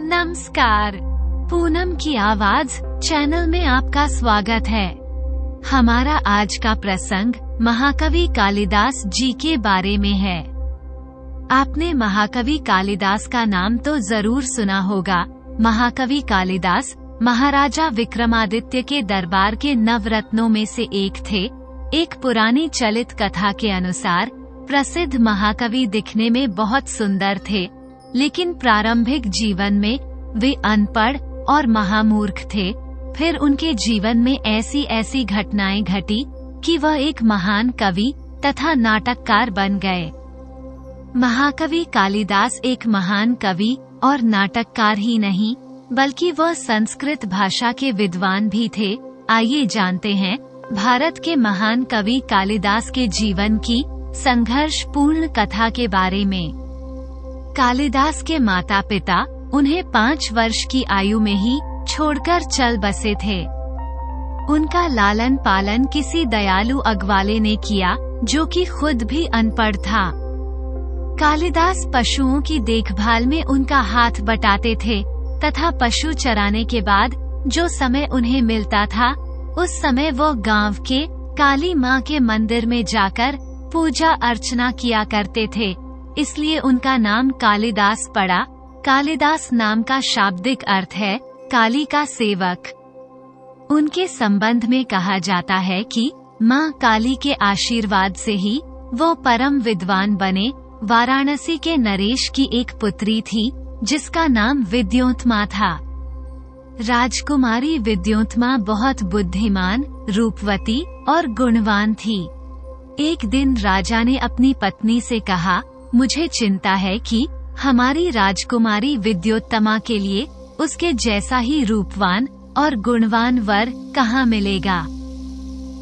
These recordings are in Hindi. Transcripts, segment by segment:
नमस्कार, पूनम की आवाज चैनल में आपका स्वागत है। हमारा आज का प्रसंग महाकवि कालिदास जी के बारे में है। आपने महाकवि कालिदास का नाम तो जरूर सुना होगा। महाकवि कालिदास महाराजा विक्रमादित्य के दरबार के नवरत्नों में से एक थे। एक पुरानी चलित कथा के अनुसार प्रसिद्ध महाकवि दिखने में बहुत सुंदर थे, लेकिन प्रारंभिक जीवन में वे अनपढ़ और महामूर्ख थे। फिर उनके जीवन में ऐसी ऐसी घटनाएं घटी कि वह एक महान कवि तथा नाटककार बन गए। महाकवि कालिदास एक महान कवि और नाटककार ही नहीं, बल्कि वह संस्कृत भाषा के विद्वान भी थे। आइए जानते हैं भारत के महान कवि कालिदास के जीवन की संघर्षपूर्ण कथा के बारे में। कालिदास के माता पिता उन्हें 5 वर्ष की आयु में ही छोड़कर चल बसे थे। उनका लालन पालन किसी दयालु अगवाले ने किया, जो कि खुद भी अनपढ़ था। कालिदास पशुओं की देखभाल में उनका हाथ बटाते थे तथा पशु चराने के बाद जो समय उन्हें मिलता था, उस समय वो गांव के काली माँ के मंदिर में जाकर पूजा अर्चना किया करते थे। इसलिए उनका नाम कालिदास पड़ा। कालिदास नाम का शाब्दिक अर्थ है काली का सेवक। उनके संबंध में कहा जाता है कि माँ काली के आशीर्वाद से ही वो परम विद्वान बने। वाराणसी के नरेश की एक पुत्री थी जिसका नाम विद्योत्मा था। राजकुमारी विद्योत्मा बहुत बुद्धिमान, रूपवती और गुणवान थी। एक दिन राजा ने अपनी पत्नी से कहा, मुझे चिंता है कि हमारी राजकुमारी विद्योत्तमा के लिए उसके जैसा ही रूपवान और गुणवान वर कहाँ मिलेगा।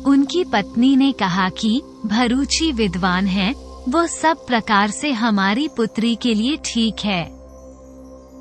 उनकी पत्नी ने कहा कि भरूची विद्वान है, वो सब प्रकार से हमारी पुत्री के लिए ठीक है।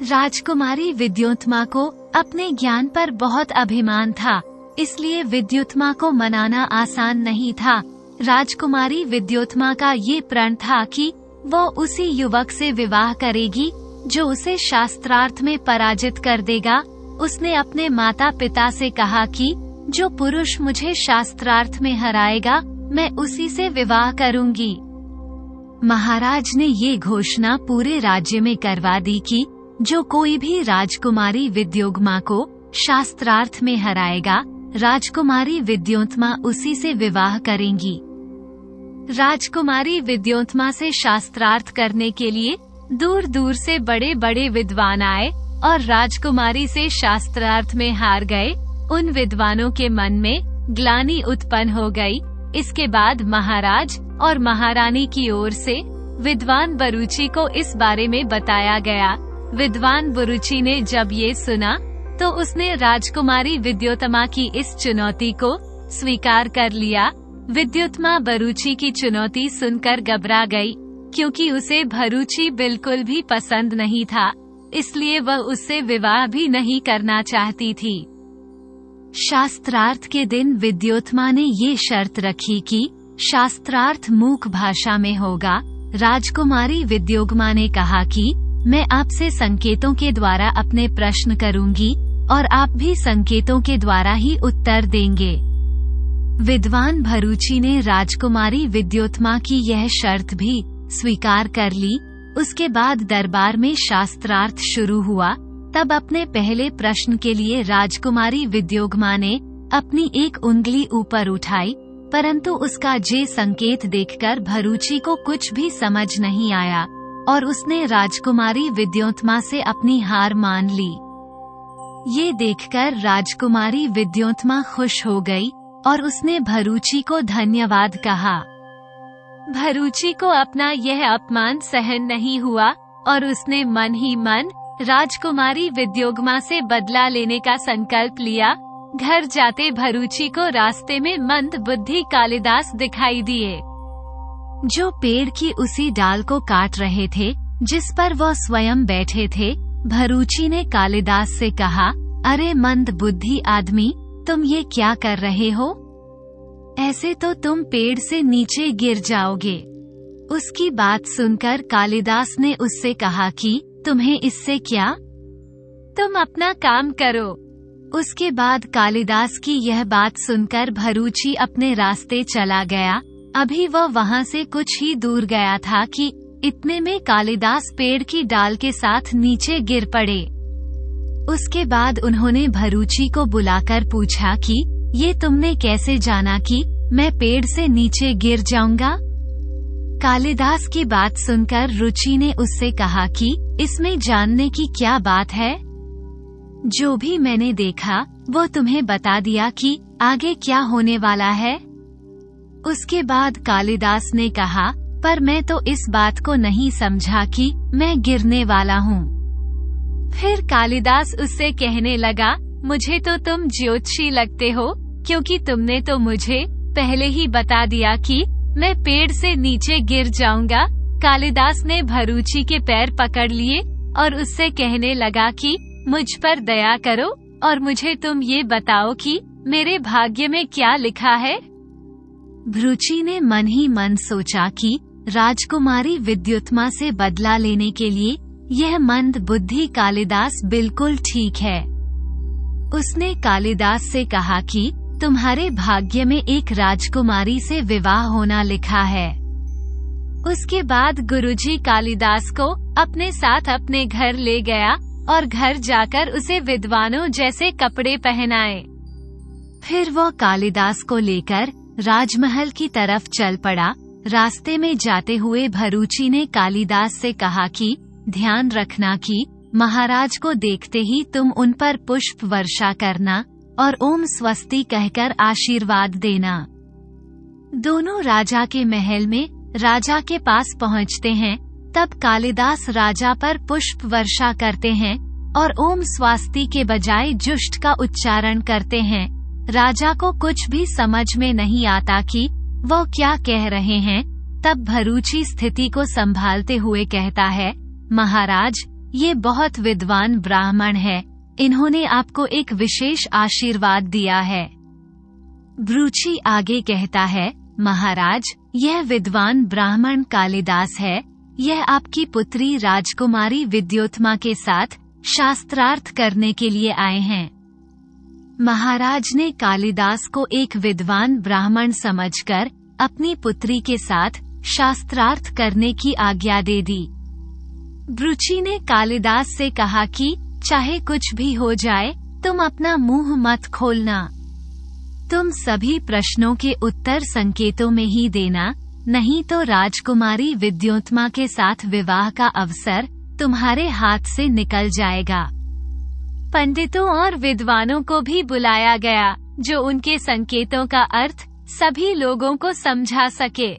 राजकुमारी विद्योत्तमा को अपने ज्ञान पर बहुत अभिमान था, इसलिए विद्योत्तमा को मनाना आसान नहीं था। राजकुमारी विद्योत्तमा का ये प्रण था कि वो उसी युवक से विवाह करेगी जो उसे शास्त्रार्थ में पराजित कर देगा। उसने अपने माता पिता से कहा कि जो पुरुष मुझे शास्त्रार्थ में हराएगा, मैं उसी से विवाह करूंगी। महाराज ने ये घोषणा पूरे राज्य में करवा दी कि जो कोई भी राजकुमारी विद्योत्तमा को शास्त्रार्थ में हराएगा, राजकुमारी विद्योत्तमा उसी से विवाह करेंगी। राजकुमारी विद्योत्तमा से शास्त्रार्थ करने के लिए दूर दूर से बड़े बड़े विद्वान आए और राजकुमारी से शास्त्रार्थ में हार गए। उन विद्वानों के मन में ग्लानि उत्पन्न हो गई। इसके बाद महाराज और महारानी की ओर से विद्वान बरूची को इस बारे में बताया गया। विद्वान बरूची ने जब ये सुना तो उसने राजकुमारी विद्योत्तमा की इस चुनौती को स्वीकार कर लिया। विद्योत्तमा बरूची की चुनौती सुनकर घबरा गई, क्योंकि उसे भरूची बिल्कुल भी पसंद नहीं था, इसलिए वह उससे विवाह भी नहीं करना चाहती थी। शास्त्रार्थ के दिन विद्योत्तमा ने ये शर्त रखी कि शास्त्रार्थ मूक भाषा में होगा। राजकुमारी विद्योत्तमा ने कहा कि मैं आपसे संकेतों के द्वारा अपने प्रश्न करूंगी और आप भी संकेतों के द्वारा ही उत्तर देंगे। विद्वान भरूची ने राजकुमारी विद्योत्तमा की यह शर्त भी स्वीकार कर ली। उसके बाद दरबार में शास्त्रार्थ शुरू हुआ। तब अपने पहले प्रश्न के लिए राजकुमारी विद्योत्तमा ने अपनी एक उंगली ऊपर उठाई, परंतु उसका जे संकेत देखकर भरूची को कुछ भी समझ नहीं आया और उसने राजकुमारी विद्योत्तमा से अपनी हार मान ली। ये देखकर राजकुमारी विद्योत्तमा खुश हो गई और उसने भरूची को धन्यवाद कहा। भरूची को अपना यह अपमान सहन नहीं हुआ और उसने मन ही मन राजकुमारी विद्योत्तमा से बदला लेने का संकल्प लिया। घर जाते भरूची को रास्ते में मंद बुद्धि कालिदास दिखाई दिए, जो पेड़ की उसी डाल को काट रहे थे जिस पर वह स्वयं बैठे थे। भरूची ने कालिदास से कहा, अरे मंद बुद्धि आदमी, तुम ये क्या कर रहे हो? ऐसे तो तुम पेड़ से नीचे गिर जाओगे। उसकी बात सुनकर कालिदास ने उससे कहा कि तुम्हें इससे क्या? तुम अपना काम करो। उसके बाद कालिदास की यह बात सुनकर भरूची अपने रास्ते चला गया। अभी वह वहां से कुछ ही दूर गया था कि इतने में कालिदास पेड़ की डाल के साथ नीचे गिर पड़े। उसके बाद उन्होंने भरूची को बुलाकर पूछा कि ये तुमने कैसे जाना कि मैं पेड़ से नीचे गिर जाऊंगा? कालिदास की बात सुनकर रुचि ने उससे कहा कि इसमें जानने की क्या बात है? जो भी मैंने देखा वो तुम्हें बता दिया कि आगे क्या होने वाला है। उसके बाद कालिदास ने कहा, पर मैं तो इस बात को नहीं समझा कि मैं गिरने वाला हूँ। फिर कालिदास उससे कहने लगा, मुझे तो तुम ज्योतिषी लगते हो, क्योंकि तुमने तो मुझे पहले ही बता दिया कि मैं पेड़ से नीचे गिर जाऊंगा। कालिदास ने भरूची के पैर पकड़ लिए और उससे कहने लगा कि मुझ पर दया करो और मुझे तुम ये बताओ कि मेरे भाग्य में क्या लिखा है। भरूची ने मन ही मन सोचा कि राजकुमारी विद्युत्मा से बदला लेने के लिए यह मंद बुद्धि कालिदास बिल्कुल ठीक है। उसने कालिदास से कहा कि तुम्हारे भाग्य में एक राजकुमारी से विवाह होना लिखा है। उसके बाद गुरुजी कालिदास को अपने साथ अपने घर ले गया और घर जाकर उसे विद्वानों जैसे कपड़े पहनाए। फिर वो कालिदास को लेकर राजमहल की तरफ चल पड़ा। रास्ते में जाते हुए भरूची ने कालिदास से कहा कि ध्यान रखना कि महाराज को देखते ही तुम उन पर पुष्प वर्षा करना और ओम स्वस्ति कहकर आशीर्वाद देना। दोनों राजा के महल में राजा के पास पहुंचते हैं। तब कालिदास राजा पर पुष्प वर्षा करते हैं और ओम स्वास्ति के बजाय जुष्ट का उच्चारण करते हैं। राजा को कुछ भी समझ में नहीं आता कि वो क्या कह रहे हैं। तब भरूची स्थिति को संभालते हुए कहता है, महाराज, ये बहुत विद्वान ब्राह्मण है, इन्होंने आपको एक विशेष आशीर्वाद दिया है। भरूची आगे कहता है, महाराज, यह विद्वान ब्राह्मण कालिदास है। यह आपकी पुत्री राजकुमारी विद्योत्मा के साथ शास्त्रार्थ करने के लिए आए हैं। महाराज ने कालिदास को एक विद्वान ब्राह्मण समझकर अपनी पुत्री के साथ शास्त्रार्थ करने की आज्ञा दे दी। भरूची ने कालिदास से कहा कि चाहे कुछ भी हो जाए, तुम अपना मुंह मत खोलना। तुम सभी प्रश्नों के उत्तर संकेतों में ही देना, नहीं तो राजकुमारी विद्योत्मा के साथ विवाह का अवसर तुम्हारे हाथ से निकल जाएगा। पंडितों और विद्वानों को भी बुलाया गया, जो उनके संकेतों का अर्थ सभी लोगों को समझा सके।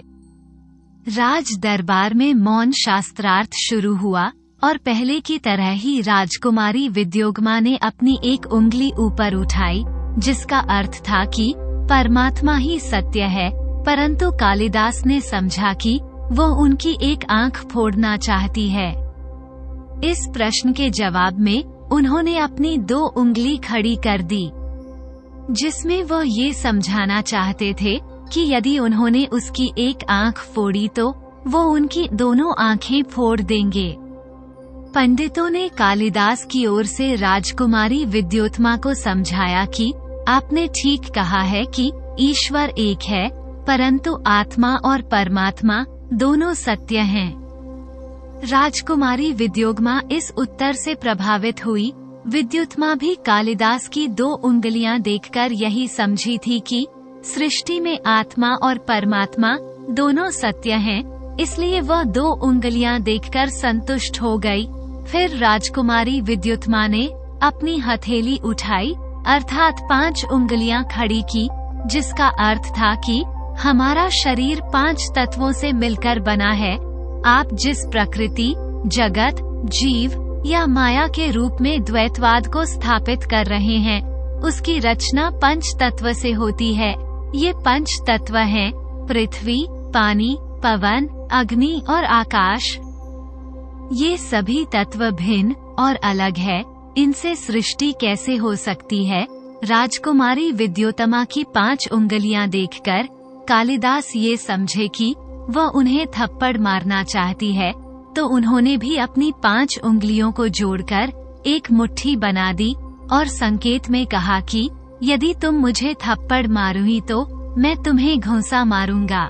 राज दरबार में मौन शास्त्रार्थ शुरू हुआ और पहले की तरह ही राजकुमारी विद्योत्मा ने अपनी एक उंगली ऊपर उठाई, जिसका अर्थ था कि परमात्मा ही सत्य है। परंतु कालिदास ने समझा कि वो उनकी एक आंख फोड़ना चाहती है। इस प्रश्न के जवाब में उन्होंने अपनी 2 उंगली खड़ी कर दी, जिसमें वो ये समझाना चाहते थे कि यदि उन्होंने उसकी एक आंख फोड़ी तो वो उनकी दोनों आंखें फोड़ देंगे। पंडितों ने कालिदास की ओर से राजकुमारी विद्योत्मा को समझाया कि आपने ठीक कहा है कि ईश्वर एक है, परंतु आत्मा और परमात्मा दोनों सत्य हैं। राजकुमारी विद्योत्मा इस उत्तर से प्रभावित हुई। विद्युत्मा भी कालिदास की 2 उंगलियां देखकर यही समझी थी कि सृष्टि में आत्मा और परमात्मा दोनों सत्य हैं, इसलिए वह 2 उंगलियां देखकर संतुष्ट हो गई। फिर राजकुमारी विद्युत्मा ने अपनी हथेली उठाई, अर्थात 5 उंगलियां खड़ी की, जिसका अर्थ था कि हमारा शरीर 5 तत्वों से मिलकर बना है। आप जिस प्रकृति, जगत, जीव या माया के रूप में द्वैतवाद को स्थापित कर रहे हैं, उसकी रचना 5 तत्व से होती है। ये 5 तत्व हैं पृथ्वी, पानी, पवन, अग्नि और आकाश। ये सभी तत्व भिन्न और अलग है, इनसे सृष्टि कैसे हो सकती है? राजकुमारी विद्योत्मा की 5 उंगलियां देखकर कालिदास ये समझे कि वह उन्हें थप्पड़ मारना चाहती है, तो उन्होंने भी अपनी 5 उंगलियों को जोड़कर एक मुट्ठी बना दी और संकेत में कहा कि यदि तुम मुझे थप्पड़ मारोगी तो मैं तुम्हें घूंसा मारूंगा।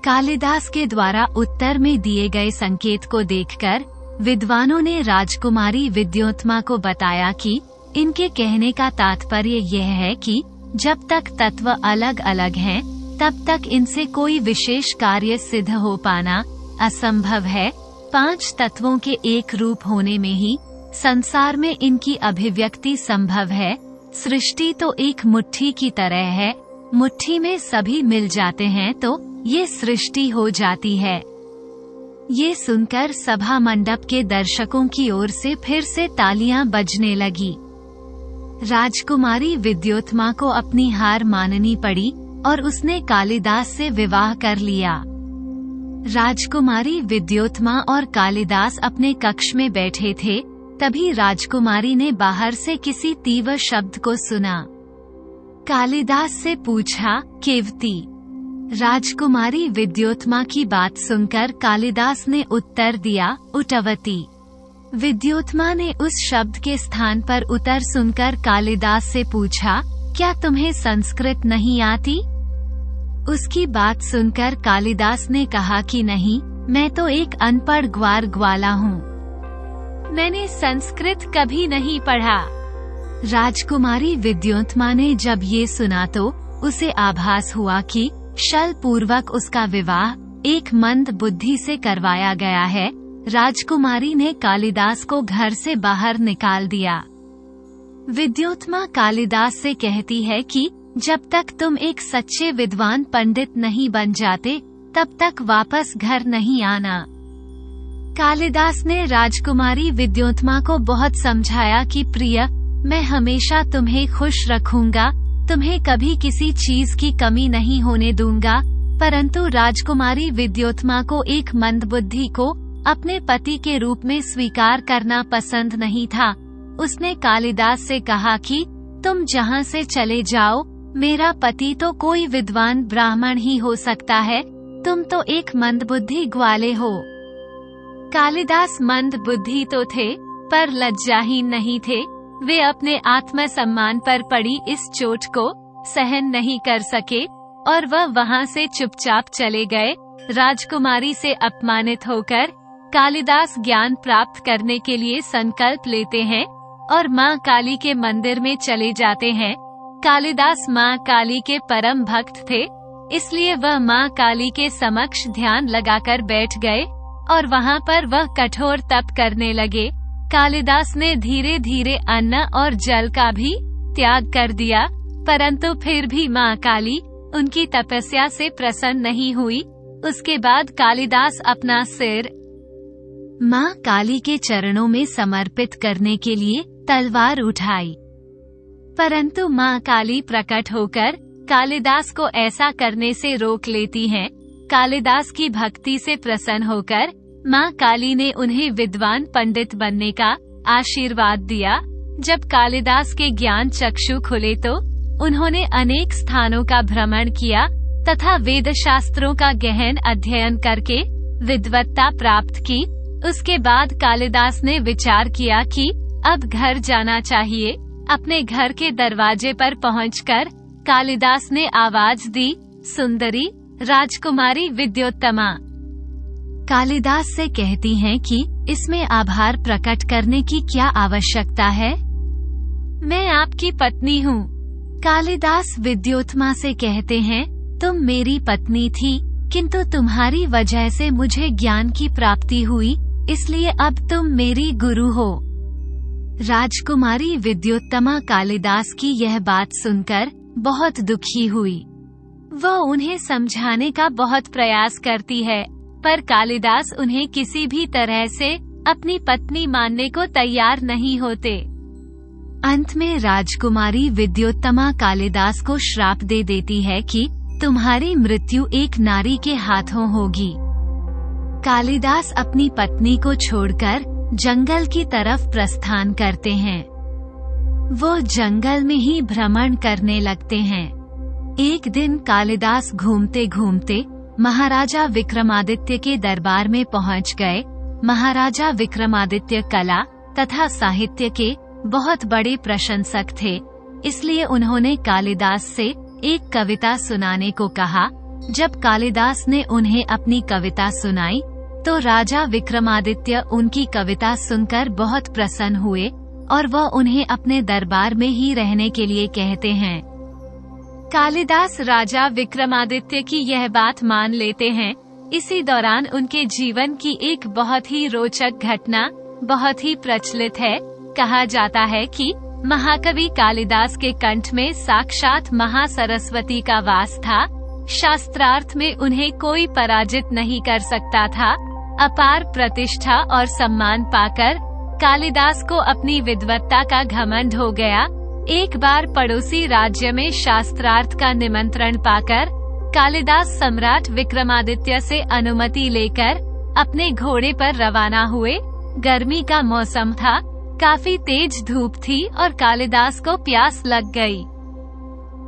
कालिदास के द्वारा उत्तर में दिए गए संकेत को देखकर विद्वानों ने राजकुमारी विद्योत्मा को बताया कि इनके कहने का तात्पर्य यह है कि जब तक तत्व अलग अलग हैं, तब तक इनसे कोई विशेष कार्य सिद्ध हो पाना असंभव है। 5 तत्वों के एक रूप होने में ही संसार में इनकी अभिव्यक्ति संभव है। सृष्टि तो एक मुट्ठी की तरह है, मुट्ठी में सभी मिल जाते हैं तो ये सृष्टि हो जाती है। ये सुनकर सभा मंडप के दर्शकों की ओर से फिर से तालियां बजने लगी। राजकुमारी विद्योत्मा को अपनी हार माननी पड़ी और उसने कालिदास से विवाह कर लिया। राजकुमारी विद्योत्मा और कालिदास अपने कक्ष में बैठे थे, तभी राजकुमारी ने बाहर से किसी तीव्र शब्द को सुना। कालिदास से पूछा, केवती। राजकुमारी विद्योत्मा की बात सुनकर कालिदास ने उत्तर दिया, उटवती। विद्योत्मा ने उस शब्द के स्थान पर उतर सुनकर कालिदास से पूछा, क्या तुम्हें संस्कृत नहीं आती? उसकी बात सुनकर कालिदास ने कहा कि नहीं, मैं तो एक अनपढ़ ग्वार ग्वाला हूँ, मैंने संस्कृत कभी नहीं पढ़ा। राजकुमारी विद्योत्मा ने जब ये सुना तो उसे आभास हुआ कि छल पूर्वक उसका विवाह एक मंद बुद्धि से करवाया गया है। राजकुमारी ने कालिदास को घर से बाहर निकाल दिया। विद्योत्मा कालिदास से कहती है कि जब तक तुम एक सच्चे विद्वान पंडित नहीं बन जाते, तब तक वापस घर नहीं आना। कालिदास ने राजकुमारी विद्योत्मा को बहुत समझाया कि प्रिय, मैं हमेशा तुम्हें खुश रखूंगा, तुम्हें कभी किसी चीज की कमी नहीं होने दूंगा। परंतु राजकुमारी विद्योत्मा को एक मंदबुद्धि को अपने पति के रूप में स्वीकार करना पसंद नहीं था। उसने कालिदास से कहा कि तुम जहाँ से चले जाओ, मेरा पति तो कोई विद्वान ब्राह्मण ही हो सकता है, तुम तो एक मंदबुद्धि ग्वाले हो। कालिदास मंद बुद्धि तो थे, पर लज्जाहीन नहीं थे। वे अपने आत्मसम्मान पर पड़ी इस चोट को सहन नहीं कर सके और वह वहां से चुपचाप चले गए। राजकुमारी से अपमानित होकर कालिदास ज्ञान प्राप्त करने के लिए संकल्प लेते हैं और माँ काली के मंदिर में चले जाते हैं। कालिदास माँ काली के परम भक्त थे, इसलिए वह माँ काली के समक्ष ध्यान लगाकर बैठ गए और वहाँ पर वह कठोर तप करने लगे। कालिदास ने धीरे धीरे अन्न और जल का भी त्याग कर दिया, परंतु फिर भी माँ काली उनकी तपस्या से प्रसन्न नहीं हुई। उसके बाद कालिदास अपना सिर माँ काली के चरणों में समर्पित करने के लिए तलवार उठाई, परंतु माँ काली प्रकट होकर कालिदास को ऐसा करने से रोक लेती हैं। कालिदास की भक्ति से प्रसन्न होकर माँ काली ने उन्हें विद्वान पंडित बनने का आशीर्वाद दिया। जब कालिदास के ज्ञान चक्षु खुले तो उन्होंने अनेक स्थानों का भ्रमण किया तथा वेद शास्त्रों का गहन अध्ययन करके विद्वत्ता प्राप्त की। उसके बाद कालिदास ने विचार किया कि अब घर जाना चाहिए। अपने घर के दरवाजे पर पहुंचकर कालिदास ने आवाज दी, सुंदरी राजकुमारी विद्योत्तमा। कालिदास से कहती हैं कि इसमें आभार प्रकट करने की क्या आवश्यकता है, मैं आपकी पत्नी हूँ। कालिदास विद्योत्मा से कहते हैं, तुम मेरी पत्नी थी, किंतु तुम्हारी वजह से मुझे ज्ञान की प्राप्ति हुई, इसलिए अब तुम मेरी गुरु हो। राजकुमारी विद्योत्तमा कालिदास की यह बात सुनकर बहुत दुखी हुई। वह उन्हें समझाने का बहुत प्रयास करती है, पर कालिदास उन्हें किसी भी तरह से अपनी पत्नी मानने को तैयार नहीं होते। अंत में राजकुमारी विद्योत्तमा कालिदास को श्राप दे देती है कि तुम्हारी मृत्यु एक नारी के हाथों होगी। कालिदास अपनी पत्नी को छोड़कर जंगल की तरफ प्रस्थान करते हैं। वो जंगल में ही भ्रमण करने लगते हैं। एक दिन कालिदास घूमते घूमते महाराजा विक्रमादित्य के दरबार में पहुंच गए। महाराजा विक्रमादित्य कला, तथा साहित्य के बहुत बड़े प्रशंसक थे, इसलिए उन्होंने कालिदास से एक कविता सुनाने को कहा। जब कालिदास ने उन्हें अपनी कविता सुनाई तो राजा विक्रमादित्य उनकी कविता सुनकर बहुत प्रसन्न हुए और वह उन्हें अपने दरबार में ही रहने के लिए कहते हैं। कालिदास राजा विक्रमादित्य की यह बात मान लेते हैं। इसी दौरान उनके जीवन की एक बहुत ही रोचक घटना बहुत ही प्रचलित है। कहा जाता है कि महाकवि कालिदास के कंठ में साक्षात महासरस्वती का वास था। शास्त्रार्थ में उन्हें कोई पराजित नहीं कर सकता था। अपार प्रतिष्ठा और सम्मान पाकर कालिदास को अपनी विद्वत्ता का घमंड हो गया। एक बार पड़ोसी राज्य में शास्त्रार्थ का निमंत्रण पाकर कालिदास सम्राट विक्रमादित्य से अनुमति लेकर अपने घोड़े पर रवाना हुए। गर्मी का मौसम था, काफी तेज धूप थी और कालिदास को प्यास लग गई।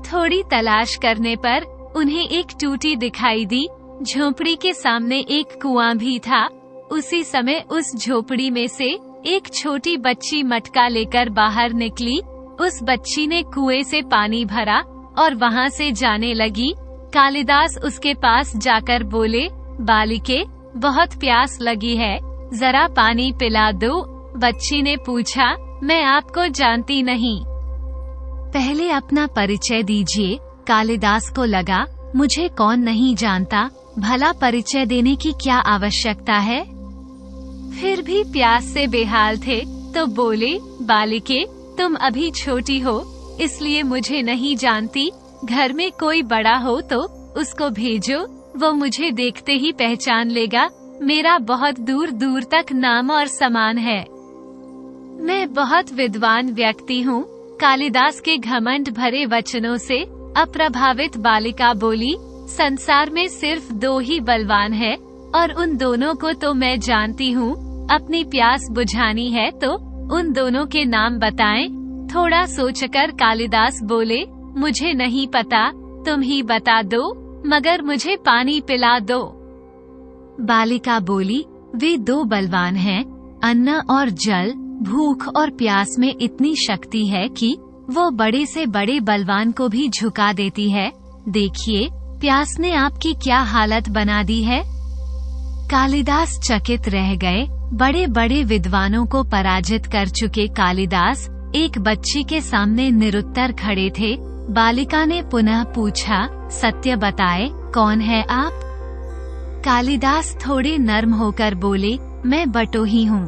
थोड़ी तलाश करने पर उन्हें एक टूटी दिखाई दी। झोपड़ी के सामने एक कुआं भी था। उसी समय उस झोपड़ी में से एक छोटी बच्ची मटका लेकर बाहर निकली। उस बच्ची ने कुएं से पानी भरा और वहां से जाने लगी। कालिदास उसके पास जाकर बोले, बालिके, बहुत प्यास लगी है, जरा पानी पिला दो। बच्ची ने पूछा, मैं आपको जानती नहीं। पहले अपना परिचय दीजिए। कालिदास को लगा, मुझे कौन नहीं जानता, भला परिचय देने की क्या आवश्यकता है। फिर भी प्यास से बेहाल थे तो बोले, बालिके, तुम अभी छोटी हो इसलिए मुझे नहीं जानती। घर में कोई बड़ा हो तो उसको भेजो, वो मुझे देखते ही पहचान लेगा। मेरा बहुत दूर दूर तक नाम और सम्मान है। मैं बहुत विद्वान व्यक्ति हूँ। कालिदास के घमंड भरे वचनों से अप्रभावित बालिका बोली, संसार में सिर्फ दो ही बलवान है और उन दोनों को तो मैं जानती हूँ। अपनी प्यास बुझानी है तो उन दोनों के नाम बताएं। थोड़ा सोचकर कालिदास बोले, मुझे नहीं पता, तुम ही बता दो, मगर मुझे पानी पिला दो। बालिका बोली, वे दो बलवान हैं, अन्न और जल। भूख और प्यास में इतनी शक्ति है कि वो बड़े से बड़े बलवान को भी झुका देती है। देखिए, प्यास ने आपकी क्या हालत बना दी है। कालिदास चकित रह गए। बड़े बड़े विद्वानों को पराजित कर चुके कालिदास एक बच्ची के सामने निरुत्तर खड़े थे। बालिका ने पुनः पूछा, सत्य बताए, कौन है आप। कालिदास थोड़े नर्म होकर बोले, मैं बटोही हूँ।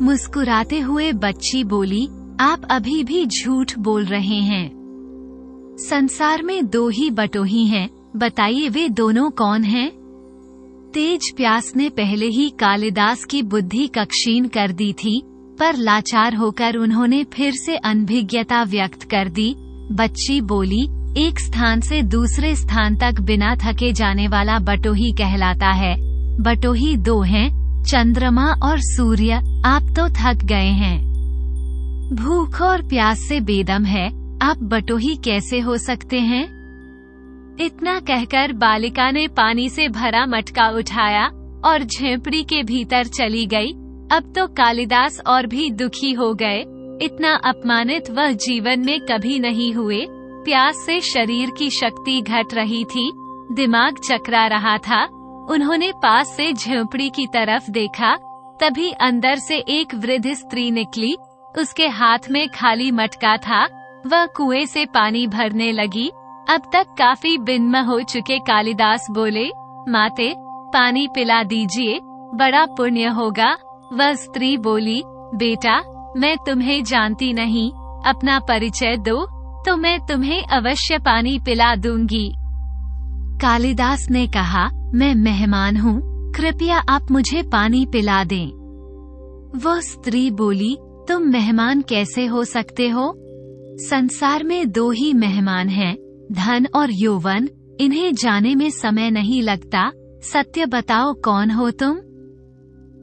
मुस्कुराते हुए बच्ची बोली, आप अभी भी झूठ बोल रहे हैं। संसार में दो ही बटोही हैं, बताइए वे दोनों कौन हैं। तेज प्यास ने पहले ही कालिदास की बुद्धि कक्षीण कर दी थी, पर लाचार होकर उन्होंने फिर से अनभिज्ञता व्यक्त कर दी। बच्ची बोली, एक स्थान से दूसरे स्थान तक बिना थके जाने वाला बटोही कहलाता है। बटोही दो हैं, चंद्रमा और सूर्य। आप तो थक गए हैं, भूख और प्यास से बेदम है, आप बटोही कैसे हो सकते हैं। इतना कहकर बालिका ने पानी से भरा मटका उठाया और झोपड़ी के भीतर चली गई। अब तो कालिदास और भी दुखी हो गए। इतना अपमानित वह जीवन में कभी नहीं हुए। प्यास से शरीर की शक्ति घट रही थी, दिमाग चकरा रहा था। उन्होंने पास से झोपड़ी की तरफ देखा, तभी अंदर से एक वृद्ध स्त्री निकली। उसके हाथ में खाली मटका था। वह कुएं से पानी भरने लगी। अब तक काफी बिन्म हो चुके कालिदास बोले, माते, पानी पिला दीजिए, बड़ा पुण्य होगा। वह स्त्री बोली, बेटा, मैं तुम्हें जानती नहीं, अपना परिचय दो तो मैं तुम्हें अवश्य पानी पिला दूंगी। कालिदास ने कहा, मैं मेहमान हूँ, कृपया आप मुझे पानी पिला दें। वह स्त्री बोली, तुम मेहमान कैसे हो सकते हो। संसार में दो ही मेहमान हैं, धन और यौवन। इन्हें जाने में समय नहीं लगता। सत्य बताओ, कौन हो तुम।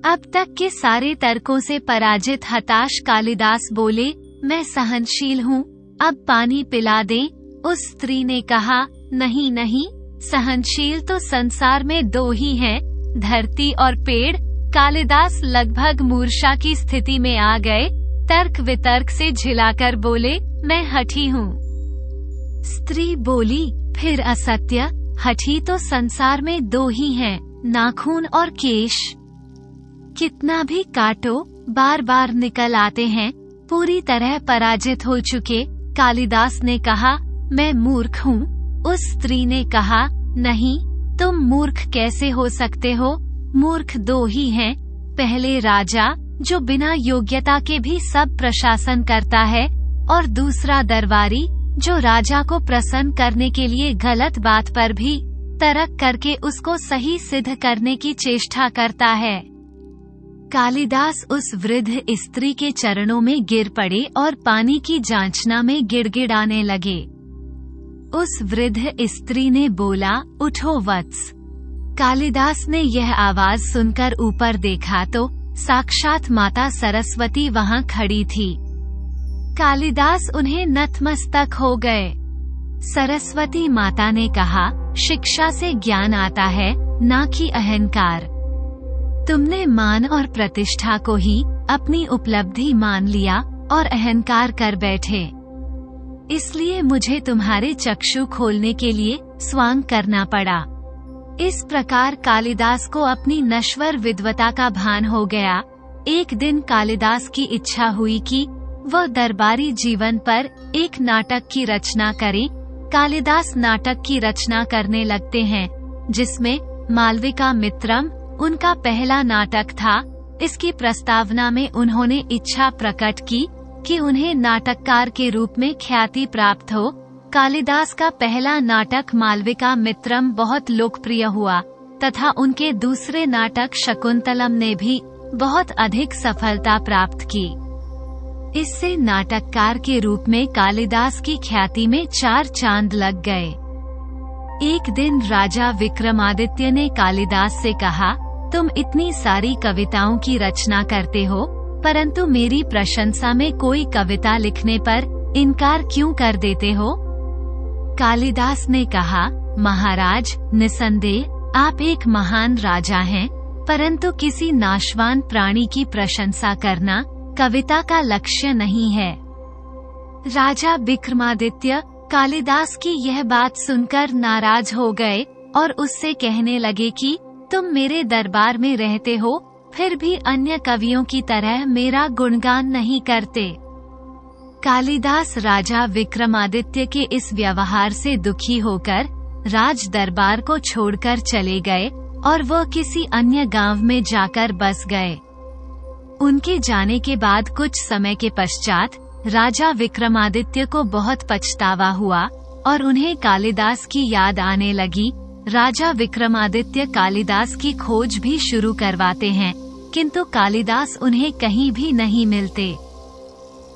अब तक के सारे तर्कों से पराजित हताश कालिदास बोले, मैं सहनशील हूँ, अब पानी पिला दें। उस स्त्री ने कहा, नहीं नहीं, सहनशील तो संसार में दो ही हैं, धरती और पेड़। कालिदास लगभग मूर्छा की स्थिति में आ गए। तर्क वितर्क से झिलाकर बोले, मैं हठी हूँ। स्त्री बोली, फिर असत्य। हठी तो संसार में दो ही हैं, नाखून और केश। कितना भी काटो बार बार निकल आते हैं। पूरी तरह पराजित हो चुके कालिदास ने कहा, मैं मूर्ख हूँ। उस स्त्री ने कहा, नहीं, तुम मूर्ख कैसे हो सकते हो? मूर्ख दो ही हैं, पहले राजा जो बिना योग्यता के भी सब प्रशासन करता है, और दूसरा दरबारी जो राजा को प्रसन्न करने के लिए गलत बात पर भी तर्क करके उसको सही सिद्ध करने की चेष्टा करता है। कालिदास उस वृद्ध स्त्री के चरणों में गिर पड़े और पानी की जांचना में गिड़गिड़ाने लगे। उस वृद्ध स्त्री ने बोला, उठो वत्स। कालिदास ने यह आवाज सुनकर ऊपर देखा तो साक्षात माता सरस्वती वहां खड़ी थी। कालिदास उन्हें नतमस्तक हो गए। सरस्वती माता ने कहा, शिक्षा से ज्ञान आता है, ना कि अहंकार। तुमने मान और प्रतिष्ठा को ही अपनी उपलब्धि मान लिया और अहंकार कर बैठे। इसलिए मुझे तुम्हारे चक्षु खोलने के लिए स्वांग करना पड़ा। इस प्रकार कालिदास को अपनी नश्वर विद्वता का भान हो गया। एक दिन कालिदास की इच्छा हुई कि वह दरबारी जीवन पर एक नाटक की रचना करें। कालिदास नाटक की रचना करने लगते हैं, जिसमें मालविका मित्रम उनका पहला नाटक था। इसकी प्रस्तावना में उन्होंने इच्छा प्रकट की कि उन्हें नाटककार के रूप में ख्याति प्राप्त हो। कालिदास का पहला नाटक मालविका मित्रम बहुत लोकप्रिय हुआ तथा उनके दूसरे नाटक शकुंतलम ने भी बहुत अधिक सफलता प्राप्त की। इससे नाटककार के रूप में कालिदास की ख्याति में 4 चांद लग गए। एक दिन राजा विक्रमादित्य ने कालिदास से कहा, तुम इतनी सारी कविताओं की रचना करते हो, परंतु मेरी प्रशंसा में कोई कविता लिखने पर इनकार क्यों कर देते हो? कालिदास ने कहा, महाराज, निसंदेह आप एक महान राजा हैं, परंतु किसी नाशवान प्राणी की प्रशंसा करना कविता का लक्ष्य नहीं है। राजा विक्रमादित्य कालिदास की यह बात सुनकर नाराज हो गए और उससे कहने लगे कि तुम मेरे दरबार में रहते हो, फिर भी अन्य कवियों की तरह मेरा गुणगान नहीं करते। कालिदास राजा विक्रमादित्य के इस व्यवहार से दुखी होकर राज दरबार को छोड़कर चले गए और वह किसी अन्य गांव में जाकर बस गए। उनके जाने के बाद कुछ समय के पश्चात राजा विक्रमादित्य को बहुत पछतावा हुआ और उन्हें कालिदास की याद आने लगी। राजा विक्रमादित्य कालिदास की खोज भी शुरू करवाते हैं, किंतु कालिदास उन्हें कहीं भी नहीं मिलते।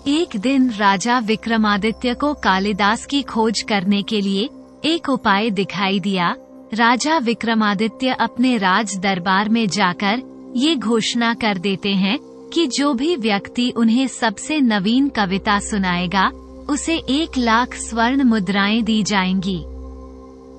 एक दिन राजा विक्रमादित्य को कालिदास की खोज करने के लिए एक उपाय दिखाई दिया। राजा विक्रमादित्य अपने राज दरबार में जाकर ये घोषणा कर देते हैं कि जो भी व्यक्ति उन्हें सबसे नवीन कविता सुनाएगा उसे 1 लाख स्वर्ण मुद्राएं दी जाएंगी।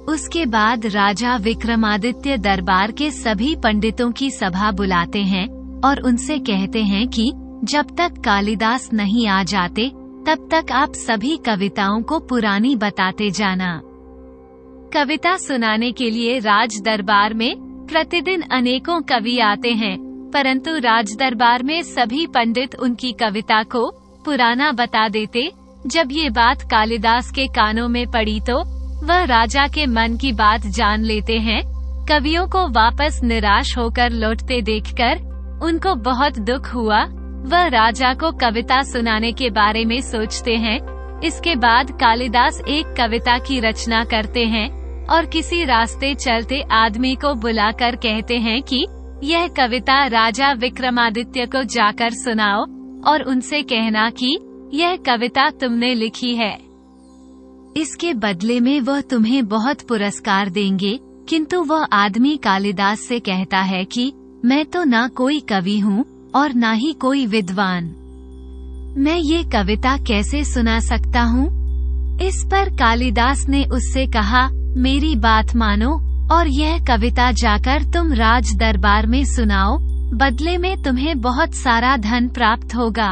उसके बाद राजा विक्रमादित्य दरबार के सभी पंडितों की सभा बुलाते हैं और उनसे कहते हैं कि जब तक कालिदास नहीं आ जाते तब तक आप सभी कविताओं को पुरानी बताते जाना। कविता सुनाने के लिए राज दरबार में प्रतिदिन अनेकों कवि आते हैं, परंतु राज दरबार में सभी पंडित उनकी कविता को पुराना बता देते। जब ये बात कालिदास के कानों में पड़ी तो वह राजा के मन की बात जान लेते हैं। कवियों को वापस निराश होकर लौटते देखकर उनको बहुत दुख हुआ। वह राजा को कविता सुनाने के बारे में सोचते हैं। इसके बाद कालिदास एक कविता की रचना करते हैं और किसी रास्ते चलते आदमी को बुलाकर कहते हैं कि यह कविता राजा विक्रमादित्य को जाकर सुनाओ और उनसे कहना कि यह कविता तुमने लिखी है। इसके बदले में वह तुम्हें बहुत पुरस्कार देंगे। किंतु वह आदमी कालिदास से कहता है कि मैं तो ना कोई कवि हूँ और ना ही कोई विद्वान, मैं ये कविता कैसे सुना सकता हूँ? इस पर कालिदास ने उससे कहा, मेरी बात मानो और यह कविता जाकर तुम राज दरबार में सुनाओ। बदले में तुम्हें बहुत सारा धन प्राप्त होगा।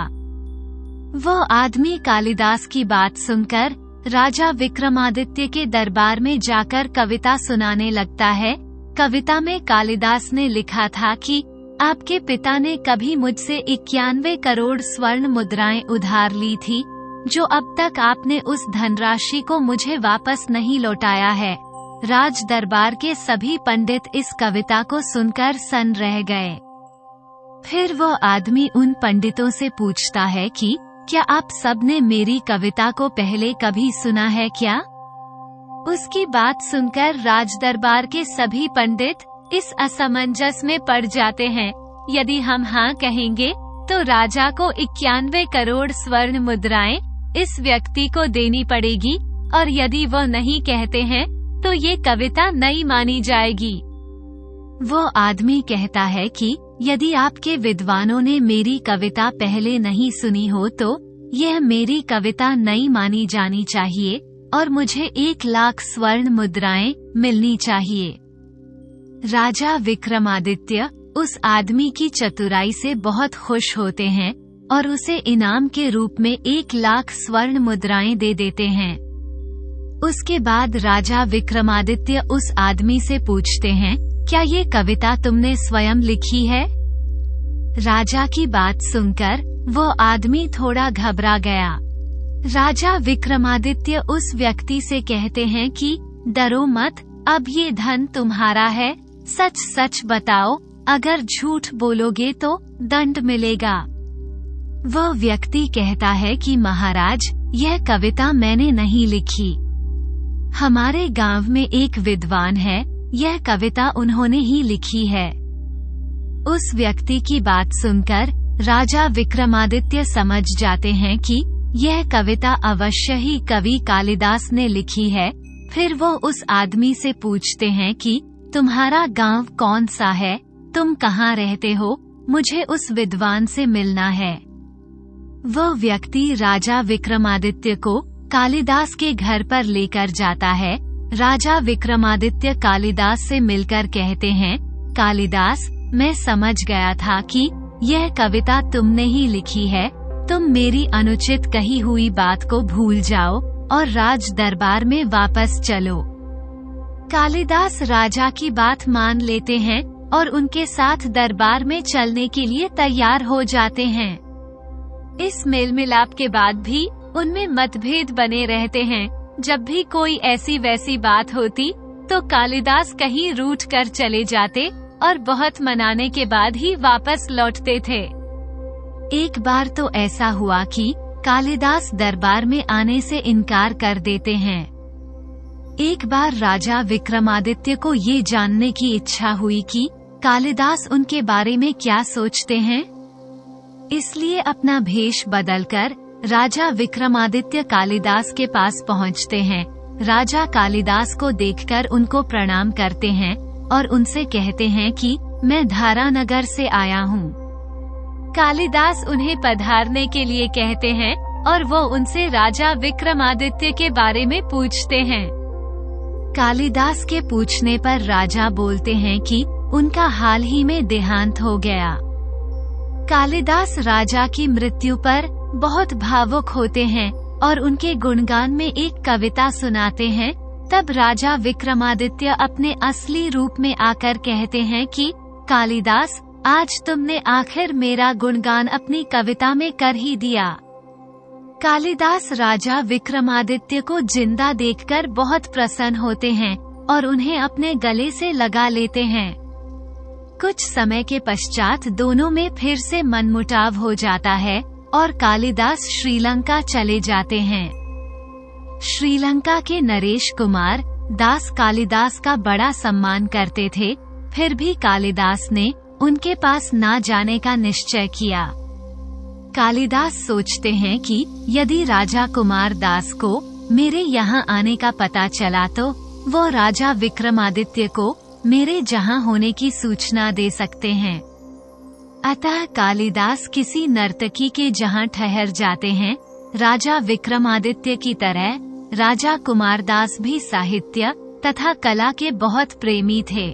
वो आदमी कालिदास की बात सुनकर राजा विक्रमादित्य के दरबार में जाकर कविता सुनाने लगता है। कविता में कालिदास ने लिखा था कि आपके पिता ने कभी मुझसे 91 करोड़ स्वर्ण मुद्राएं उधार ली थी, जो अब तक आपने उस धनराशि को मुझे वापस नहीं लौटाया है। राज दरबार के सभी पंडित इस कविता को सुनकर सन्न रह गए। फिर वो आदमी उन पंडितों से पूछता है कि क्या आप सब ने मेरी कविता को पहले कभी सुना है क्या? उसकी बात सुनकर राज दरबार के सभी पंडित इस असमंजस में पड़ जाते हैं। यदि हम हाँ कहेंगे तो राजा को 91 करोड़ स्वर्ण मुद्राएं इस व्यक्ति को देनी पड़ेगी, और यदि वो नहीं कहते हैं तो ये कविता नहीं मानी जाएगी। वो आदमी कहता है कि यदि आपके विद्वानों ने मेरी कविता पहले नहीं सुनी हो तो यह मेरी कविता नहीं मानी जानी चाहिए और मुझे 1 लाख स्वर्ण मुद्राएं मिलनी चाहिए। राजा विक्रमादित्य उस आदमी की चतुराई से बहुत खुश होते हैं और उसे इनाम के रूप में 1 लाख स्वर्ण मुद्राएं दे देते हैं। उसके बाद राजा विक्रमादित्य उस आदमी से पूछते हैं, क्या ये कविता तुमने स्वयं लिखी है? राजा की बात सुनकर वो आदमी थोड़ा घबरा गया। राजा विक्रमादित्य उस व्यक्ति से कहते हैं कि डरो मत, अब ये धन तुम्हारा है, सच सच बताओ, अगर झूठ बोलोगे तो दंड मिलेगा। वह व्यक्ति कहता है कि महाराज, यह कविता मैंने नहीं लिखी, हमारे गांव में एक विद्वान है, यह कविता उन्होंने ही लिखी है। उस व्यक्ति की बात सुनकर राजा विक्रमादित्य समझ जाते हैं कि यह कविता अवश्य ही कवि कालिदास ने लिखी है। फिर वो उस आदमी से पूछते हैं कि तुम्हारा गांव कौन सा है, तुम कहाँ रहते हो, मुझे उस विद्वान से मिलना है। वह व्यक्ति राजा विक्रमादित्य को कालिदास के घर पर लेकर जाता है। राजा विक्रमादित्य कालिदास से मिलकर कहते हैं, कालिदास, मैं समझ गया था कि यह कविता तुमने ही लिखी है। तुम मेरी अनुचित कही हुई बात को भूल जाओ और राज दरबार में वापस चलो। कालिदास राजा की बात मान लेते हैं और उनके साथ दरबार में चलने के लिए तैयार हो जाते हैं। इस मेल मिलाप के बाद भी उनमें मतभेद बने रहते हैं। जब भी कोई ऐसी वैसी बात होती तो कालिदास कहीं रूठ कर चले जाते और बहुत मनाने के बाद ही वापस लौटते थे। एक बार तो ऐसा हुआ कि कालिदास दरबार में आने से इनकार कर देते हैं। एक बार राजा विक्रमादित्य को ये जानने की इच्छा हुई कि कालिदास उनके बारे में क्या सोचते हैं, इसलिए अपना भेष बदलकर राजा विक्रमादित्य कालिदास के पास पहुंचते हैं। राजा कालिदास को देखकर उनको प्रणाम करते हैं और उनसे कहते हैं कि मैं धारानगर से आया हूँ। कालिदास उन्हें पधारने के लिए कहते हैं और वो उनसे राजा विक्रमादित्य के बारे में पूछते हैं। कालिदास के पूछने पर राजा बोलते हैं कि उनका हाल ही में देहांत हो गया। कालिदास राजा की मृत्यु पर बहुत भावुक होते हैं और उनके गुणगान में एक कविता सुनाते हैं। तब राजा विक्रमादित्य अपने असली रूप में आकर कहते हैं कि कालिदास, आज तुमने आखिर मेरा गुणगान अपनी कविता में कर ही दिया। कालिदास राजा विक्रमादित्य को जिंदा देखकर बहुत प्रसन्न होते हैं और उन्हें अपने गले से लगा लेते हैं। कुछ समय के पश्चात दोनों में फिर से मनमुटाव हो जाता है और कालिदास श्रीलंका चले जाते हैं। श्रीलंका के नरेश कुमार दास कालिदास का बड़ा सम्मान करते थे, फिर भी कालिदास ने उनके पास ना जाने का निश्चय किया। कालिदास सोचते हैं कि यदि राजा कुमार दास को मेरे यहाँ आने का पता चला तो वो राजा विक्रमादित्य को मेरे जहाँ होने की सूचना दे सकते हैं। अतः कालिदास किसी नर्तकी के जहाँ ठहर जाते हैं। राजा विक्रमादित्य की तरह राजा कुमारदास भी साहित्य तथा कला के बहुत प्रेमी थे।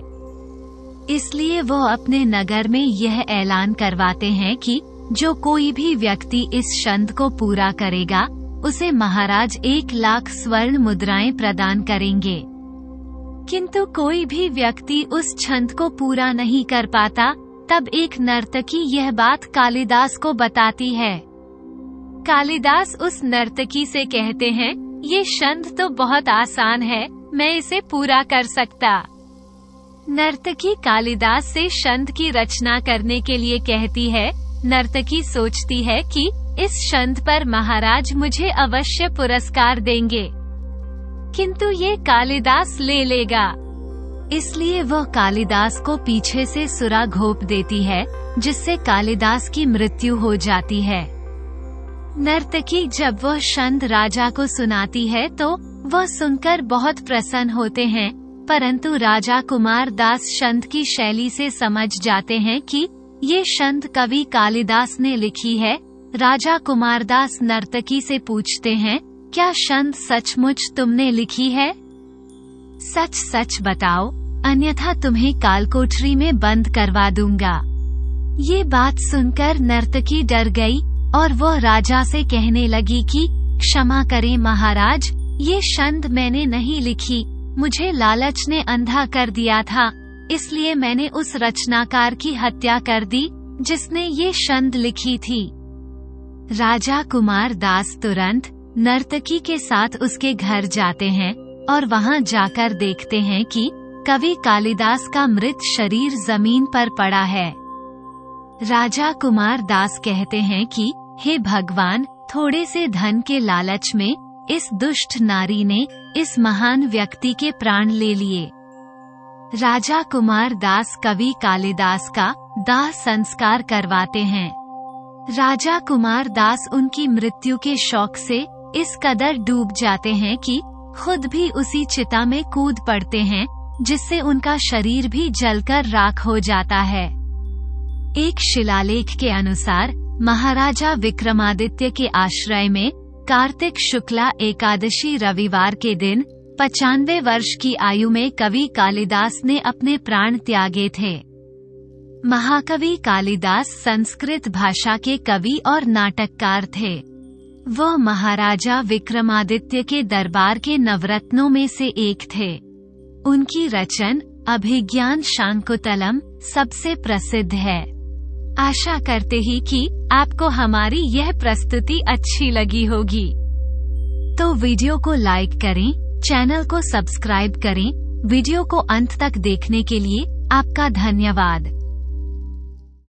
इसलिए वो अपने नगर में यह ऐलान करवाते हैं कि जो कोई भी व्यक्ति इस छंद को पूरा करेगा उसे महाराज 1,00,000 स्वर्ण मुद्राएं प्रदान करेंगे। किंतु कोई भी व्यक्ति उस छंद को पूरा नहीं कर पाता। तब एक नर्तकी यह बात कालिदास को बताती है। कालिदास उस नर्तकी से कहते हैं, ये छंद तो बहुत आसान है, मैं इसे पूरा कर सकता। नर्तकी कालिदास से छंद की रचना करने के लिए कहती है। नर्तकी सोचती है कि इस छंद पर महाराज मुझे अवश्य पुरस्कार देंगे, किंतु ये कालिदास ले लेगा। इसलिए वह कालिदास को पीछे से सुरा घोंप देती है, जिससे कालिदास की मृत्यु हो जाती है। नर्तकी जब वह छंद राजा को सुनाती है तो वह सुनकर बहुत प्रसन्न होते हैं, परंतु राजा कुमार दास छंद की शैली से समझ जाते हैं कि ये छंद कवि कालिदास ने लिखी है। राजा कुमारदास नर्तकी से पूछते हैं, क्या छंद सचमुच तुमने लिखी है? सच सच बताओ, अन्यथा तुम्हें कालकोठरी में बंद करवा दूंगा। ये बात सुनकर नर्तकी डर गई और वह राजा से कहने लगी कि क्षमा करें महाराज, ये छंद मैंने नहीं लिखी, मुझे लालच ने अंधा कर दिया था, इसलिए मैंने उस रचनाकार की हत्या कर दी जिसने ये छंद लिखी थी। राजा कुमार दास तुरंत नर्तकी के साथ उसके घर जाते हैं और वहां जाकर देखते हैं कि कवि कालिदास का मृत शरीर जमीन पर पड़ा है। राजा कुमार दास कहते हैं कि हे भगवान, थोड़े से धन के लालच में इस दुष्ट नारी ने इस महान व्यक्ति के प्राण ले लिए। राजा कुमार दास कवि कालिदास का दाह संस्कार करवाते हैं। राजा कुमार दास उनकी मृत्यु के शौक से इस कदर डूब जाते हैं कि खुद भी उसी चिता में कूद पड़ते हैं, जिससे उनका शरीर भी जलकर राख हो जाता है। एक शिलालेख के अनुसार महाराजा विक्रमादित्य के आश्रय में कार्तिक शुक्ला एकादशी रविवार के दिन 95 वर्ष की आयु में कवि कालिदास ने अपने प्राण त्यागे थे। महाकवि कालिदास संस्कृत भाषा के कवि और नाटककार थे। वह महाराजा विक्रमादित्य के दरबार के नवरत्नों में से एक थे। उनकी रचन अभिज्ञान शाकुंतलम सबसे प्रसिद्ध है। आशा करते ही कि आपको हमारी यह प्रस्तुति अच्छी लगी होगी। तो वीडियो को लाइक करें, चैनल को सब्सक्राइब करें। वीडियो को अंत तक देखने के लिए आपका धन्यवाद।